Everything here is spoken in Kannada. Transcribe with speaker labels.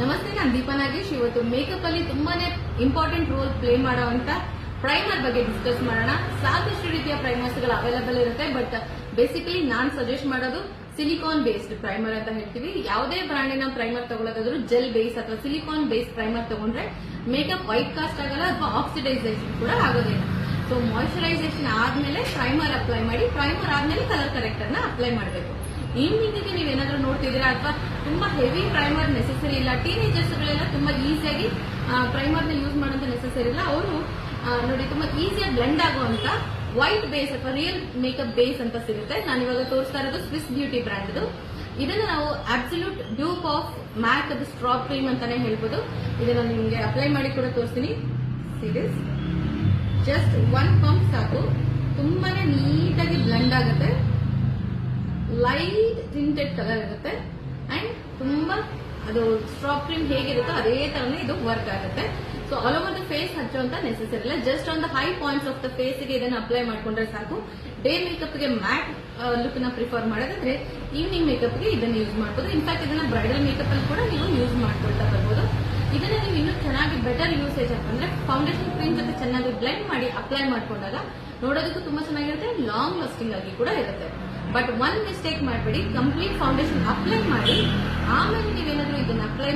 Speaker 1: ನಮಸ್ತೆ, ನಾನು ದೀಪಾ ನಾಗೇಶ್. ಇವತ್ತು ಮೇಕಪ್ ಅಲ್ಲಿ ತುಂಬಾನೇ ಇಂಪಾರ್ಟೆಂಟ್ ರೋಲ್ ಪ್ಲೇ ಮಾಡುವಂತ ಪ್ರೈಮರ್ ಬಗ್ಗೆ ಡಿಸ್ಕಸ್ ಮಾಡೋಣ. ಸಾಕಷ್ಟು ರೀತಿಯ ಪ್ರೈಮರ್ಸ್ ಗಳು ಅವೈಲೇಬಲ್ ಇರುತ್ತೆ, ಬಟ್ ಬೇಸಿಕಲಿ ನಾನ್ ಸಜೆಸ್ಟ್ ಮಾಡೋದು ಸಿಲಿಕಾನ್ ಬೇಸ್ಡ್ ಪ್ರೈಮರ್ ಅಂತ ಹೇಳ್ತೀವಿ. ಯಾವುದೇ ಬ್ರಾಂಡಿನ ಪ್ರೈಮರ್ ತಗೊಳ್ಳೋದಾದ್ರೂ ಜೆಲ್ ಬೇಸ್ ಅಥವಾ ಸಿಲಿಕಾನ್ ಬೇಸ್ ಪ್ರೈಮರ್ ತಗೊಂಡ್ರೆ ಮೇಕಪ್ ವೈಟ್ ಕಾಸ್ಟ್ ಆಗಲ್ಲ ಅಥವಾ ಆಕ್ಸಿಡೈಸೇಷನ್ ಕೂಡ ಆಗೋದಿಲ್ಲ. ಸೊ ಮಾಯಿಶ್ಚರೈಸೇಷನ್ ಆದ್ಮೇಲೆ ಪ್ರೈಮರ್ ಅಪ್ಲೈ ಮಾಡಿ, ಪ್ರೈಮರ್ ಆದ್ಮೇಲೆ ಕಲರ್ ಕರೆಕ್ಟರ್ ನ ಅಪ್ಲೈ ಮಾಡಬೇಕು. ಈವ್ನಿಂಗ್ ಗೆ ನೀವೇನಾದ್ರೂ ನೋಡ್ತಿದ್ದೀರಾ ಅಥವಾ ತುಂಬಾ ಹೆವಿ ಪ್ರೈಮರ್ ನೆಸೆಸರಿ ಇಲ್ಲ, ಟೀನೇಜರ್ಸ್ ಗಳೆಲ್ಲ ತುಂಬಾ ಈಸಿಯಾಗಿ ಪ್ರೈಮರ್ ನ ಯೂಸ್ ಮಾಡೋದು ನೆಸೆಸರಿ ಇಲ್ಲ, ಅವರು ನೋಡಿ ತುಂಬಾ ಈಸಿಯಾಗಿ ಬ್ಲೆಂಡ್ ಆಗುವಂತ ವೈಟ್ ಬೇಸ್ ಅಥವಾ ರಿಯಲ್ ಮೇಕಪ್ ಬೇಸ್ ಅಂತ ಸಿಗುತ್ತೆ. ನಾನು ಇವಾಗ ತೋರಿಸ್ತಾ ಇರೋದು ಸ್ವಿಸ್ ಬ್ಯೂಟಿ ಬ್ರ್ಯಾಂಡ್. ಇದನ್ನ ನಾವು ಅಬ್ಸಲ್ಯೂಟ್ ಡ್ಯೂಪ್ ಆಫ್ ಮ್ಯಾಕ್ ಅದು ಸ್ಟ್ರಾ ಕ್ರೀಮ್ ಅಂತಾನೆ ಹೇಳ್ಬೋದು. ಇದನ್ನ ನಿಮ್ಗೆ ಅಪ್ಲೈ ಮಾಡಿ ಕೂಡ ತೋರಿಸ್ತೀನಿ. ಸೀರಿಯಸ್ ಜಸ್ಟ್ ಒನ್ ಪಂಪ್ ಸಾಕು, ತುಂಬಾನೇ ನೀಟಾಗಿ ಬ್ಲೆಂಡ್ ಆಗುತ್ತೆ. ಲೈಟ್ ಟಿಂಟೆಡ್ ಕಲರ್ ಇರುತ್ತೆ ಅಂಡ್ ತುಂಬಾ ಅದು ಸ್ಟ್ರಾ ಕ್ರೀಮ್ ಹೇಗಿರುತ್ತೋ ಅದೇ ತರನೇ ಇದು ವರ್ಕ್ ಆಗುತ್ತೆ. So all over the face ಹಚ್ಚುವಂತ ನೆಸೆಸರಿ ಇಲ್ಲ, just on the high points of the face ಗೆ ಇದನ್ನ ಅಪ್ಲೈ ಮಾಡ್ಕೊಂಡ್ರೆ ಸಾಕು. ಡೇ ಮೇಕಪ್ ಗೆ ಮ್ಯಾಟ್ ಲುಕ್ ನ ಪ್ರಿಫರ್ ಮಾಡೋದಾದ್ರೆ ಈವ್ನಿಂಗ್ ಮೇಕಪ್ ಗೆ ಇದನ್ನ ಯೂಸ್ ಮಾಡಬಹುದು. ಇನ್ಫ್ಯಾಕ್ಟ್ ಇದನ್ನ ಬ್ರೈಡಲ್ ಮೇಕಪ್ ಅಲ್ಲಿ ಕೂಡ ನೀವು ಯೂಸ್ ಮಾಡ್ಕೊಳ್ತಾ ಬರ್ಬೋದು. ಇದನ್ನ ನೀವು ಇನ್ನೂ ಚೆನ್ನಾಗಿ ಬೆಟರ್ ಯೂಸೇಜ್ ಅಂತಂದ್ರೆ ಫೌಂಡೇಶನ್ ಕ್ರೀಮ್ ಜೊತೆ ಚೆನ್ನಾಗಿ ಬ್ಲೆಂಡ್ ಮಾಡಿ ಅಪ್ಲೈ ಮಾಡ್ಕೊಂಡಾಗ ನೋಡೋದಕ್ಕೂ ತುಂಬಾ ಚೆನ್ನಾಗಿರುತ್ತೆ, ಲಾಂಗ್ ಲಾಸ್ಟಿಂಗ್ ಆಗಿ ಕೂಡ ಇರುತ್ತೆ. ಬಟ್ ಒನ್ ಮಿಸ್ಟೇಕ್ ಮಾಡಬೇಡಿ, ಕಂಪ್ಲೀಟ್ ಫೌಂಡೇಶನ್ ಅಪ್ಲೈ ಮಾಡಿ ಆಮೇಲೆ ನೀವೇನಾದ್ರೂ ಇದನ್ನ ಅಪ್ಲೈ